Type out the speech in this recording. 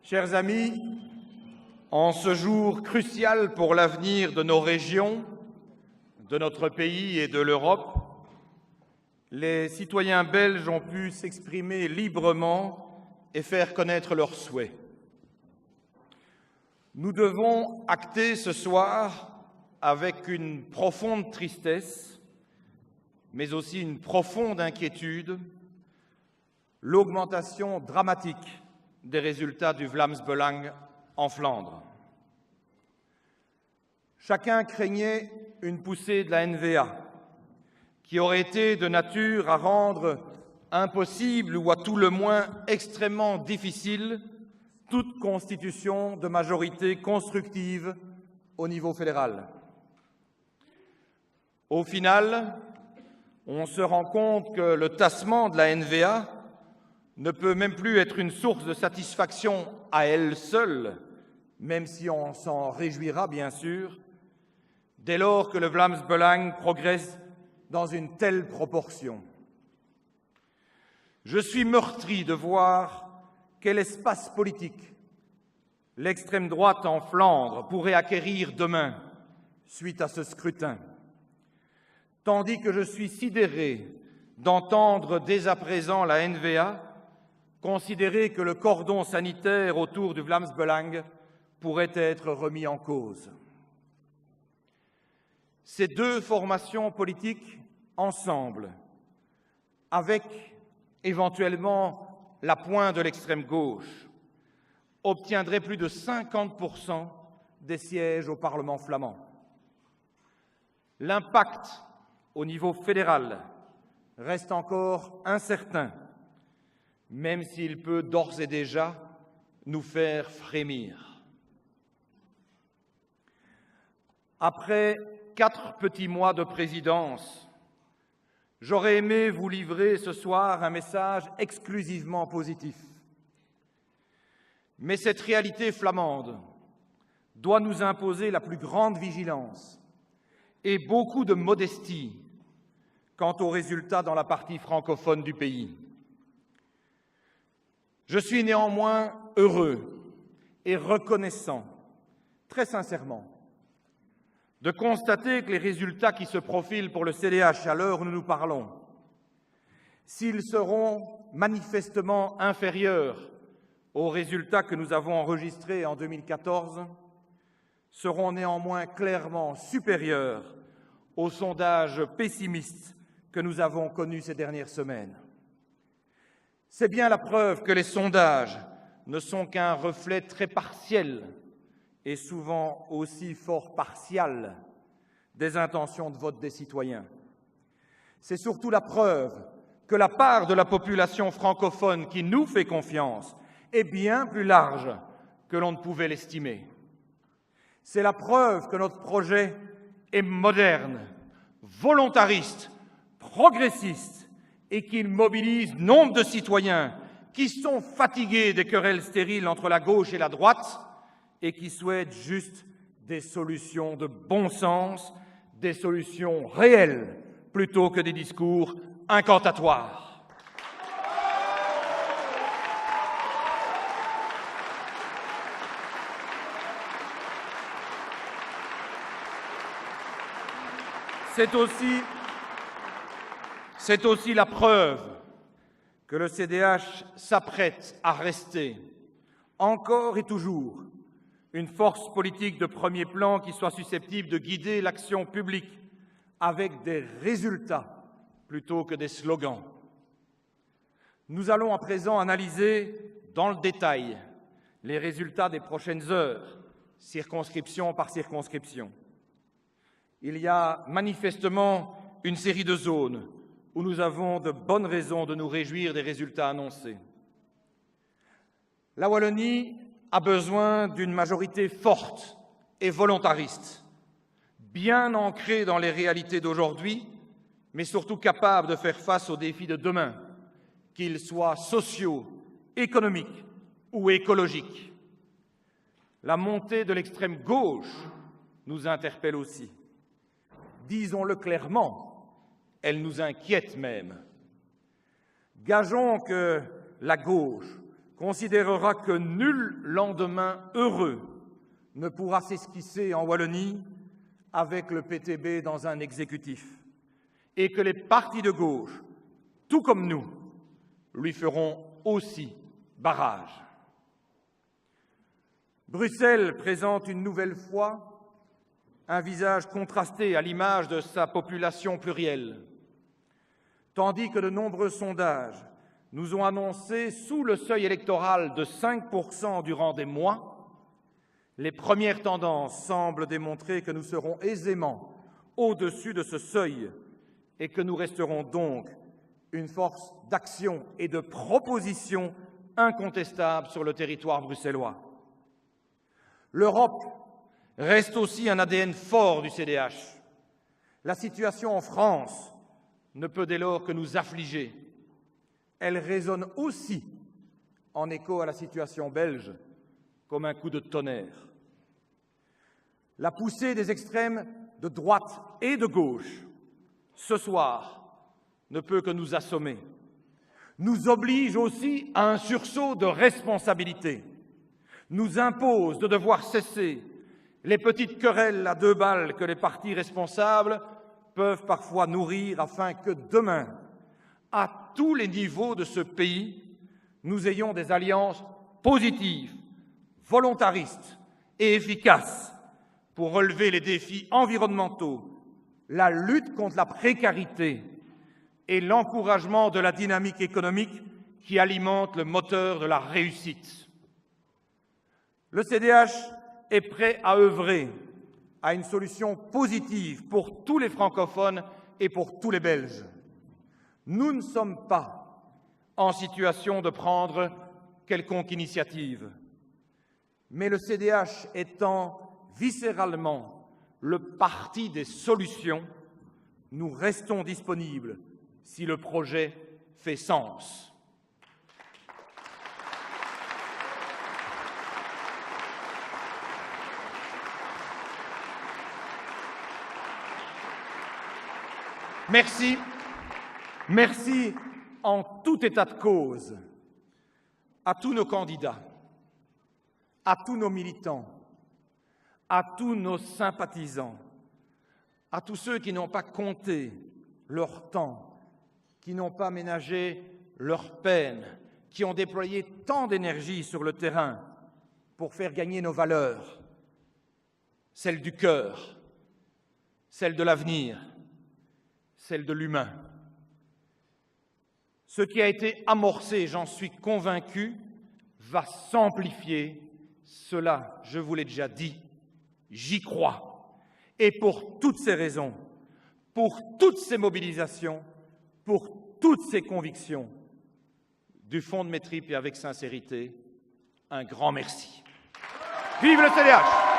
Chers amis, en ce jour crucial pour l'avenir de nos régions, de notre pays et de l'Europe, les citoyens belges ont pu s'exprimer librement et faire connaître leurs souhaits. Nous devons acter ce soir, avec une profonde tristesse, mais aussi une profonde inquiétude, l'augmentation dramatique des résultats du Vlaams Belang en Flandre. Chacun craignait une poussée de la N-VA qui aurait été de nature à rendre impossible ou à tout le moins extrêmement difficile toute constitution de majorité constructive au niveau fédéral. Au final, on se rend compte que le tassement de la N-VA ne peut même plus être une source de satisfaction à elle seule, même si on s'en réjouira bien sûr, dès lors que le Vlaams Belang progresse dans une telle proportion. Je suis meurtri de voir quel espace politique l'extrême droite en Flandre pourrait acquérir demain suite à ce scrutin, tandis que je suis sidéré d'entendre dès à présent la N-VA considérer que le cordon sanitaire autour du Vlaams Belang pourrait être remis en cause. Ces deux formations politiques ensemble, avec éventuellement la pointe de l'extrême gauche, obtiendraient plus de 50% des sièges au Parlement flamand. L'impact au niveau fédéral reste encore incertain, même s'il peut d'ores et déjà nous faire frémir. Après 4 petits mois de présidence, j'aurais aimé vous livrer ce soir un message exclusivement positif. Mais cette réalité flamande doit nous imposer la plus grande vigilance et beaucoup de modestie quant aux résultats dans la partie francophone du pays. Je suis néanmoins heureux et reconnaissant, très sincèrement, de constater que les résultats qui se profilent pour le CDH à l'heure où nous nous parlons, s'ils seront manifestement inférieurs aux résultats que nous avons enregistrés en 2014, seront néanmoins clairement supérieurs aux sondages pessimistes que nous avons connus ces dernières semaines. C'est bien la preuve que les sondages ne sont qu'un reflet très partiel et souvent aussi fort partial des intentions de vote des citoyens. C'est surtout la preuve que la part de la population francophone qui nous fait confiance est bien plus large que l'on ne pouvait l'estimer. C'est la preuve que notre projet est moderne, volontariste, progressiste et qu'il mobilise nombre de citoyens qui sont fatigués des querelles stériles entre la gauche et la droite et qui souhaitent juste des solutions de bon sens, des solutions réelles plutôt que des discours incantatoires. C'est aussi la preuve que le CDH s'apprête à rester, encore et toujours, une force politique de premier plan qui soit susceptible de guider l'action publique avec des résultats plutôt que des slogans. Nous allons à présent analyser dans le détail les résultats des prochaines heures, circonscription par circonscription. Il y a manifestement une série de zones où nous avons de bonnes raisons de nous réjouir des résultats annoncés. La Wallonie a besoin d'une majorité forte et volontariste, bien ancrée dans les réalités d'aujourd'hui, mais surtout capable de faire face aux défis de demain, qu'ils soient sociaux, économiques ou écologiques. La montée de l'extrême gauche nous interpelle aussi. Disons-le clairement, elle nous inquiète même. Gageons que la gauche considérera que nul lendemain heureux ne pourra s'esquisser en Wallonie avec le PTB dans un exécutif, et que les partis de gauche, tout comme nous, lui feront aussi barrage. Bruxelles présente une nouvelle fois un visage contrasté à l'image de sa population plurielle, tandis que de nombreux sondages nous ont annoncé, sous le seuil électoral de 5% durant des mois, les premières tendances semblent démontrer que nous serons aisément au-dessus de ce seuil et que nous resterons donc une force d'action et de proposition incontestable sur le territoire bruxellois. L'Europe reste aussi un ADN fort du CDH. La situation en France ne peut dès lors que nous affliger. Elle résonne aussi en écho à la situation belge, comme un coup de tonnerre. La poussée des extrêmes de droite et de gauche, ce soir, ne peut que nous assommer, nous oblige aussi à un sursaut de responsabilité, nous impose de devoir cesser les petites querelles à 2 balles que les partis responsables peuvent parfois nourrir afin que demain, à tous les niveaux de ce pays, nous ayons des alliances positives, volontaristes et efficaces pour relever les défis environnementaux, la lutte contre la précarité et l'encouragement de la dynamique économique qui alimente le moteur de la réussite. Le CDH est prêt à œuvrer à une solution positive pour tous les francophones et pour tous les Belges. Nous ne sommes pas en situation de prendre quelconque initiative, mais le CDH étant viscéralement le parti des solutions, nous restons disponibles si le projet fait sens. Merci en tout état de cause à tous nos candidats, à tous nos militants, à tous nos sympathisants, à tous ceux qui n'ont pas compté leur temps, qui n'ont pas ménagé leur peine, qui ont déployé tant d'énergie sur le terrain pour faire gagner nos valeurs, celles du cœur, celles de l'avenir, celles de l'humain. Ce qui a été amorcé, j'en suis convaincu, va s'amplifier. Cela, je vous l'ai déjà dit, j'y crois. Et pour toutes ces raisons, pour toutes ces mobilisations, pour toutes ces convictions, du fond de mes tripes et avec sincérité, un grand merci. Vive le CDH!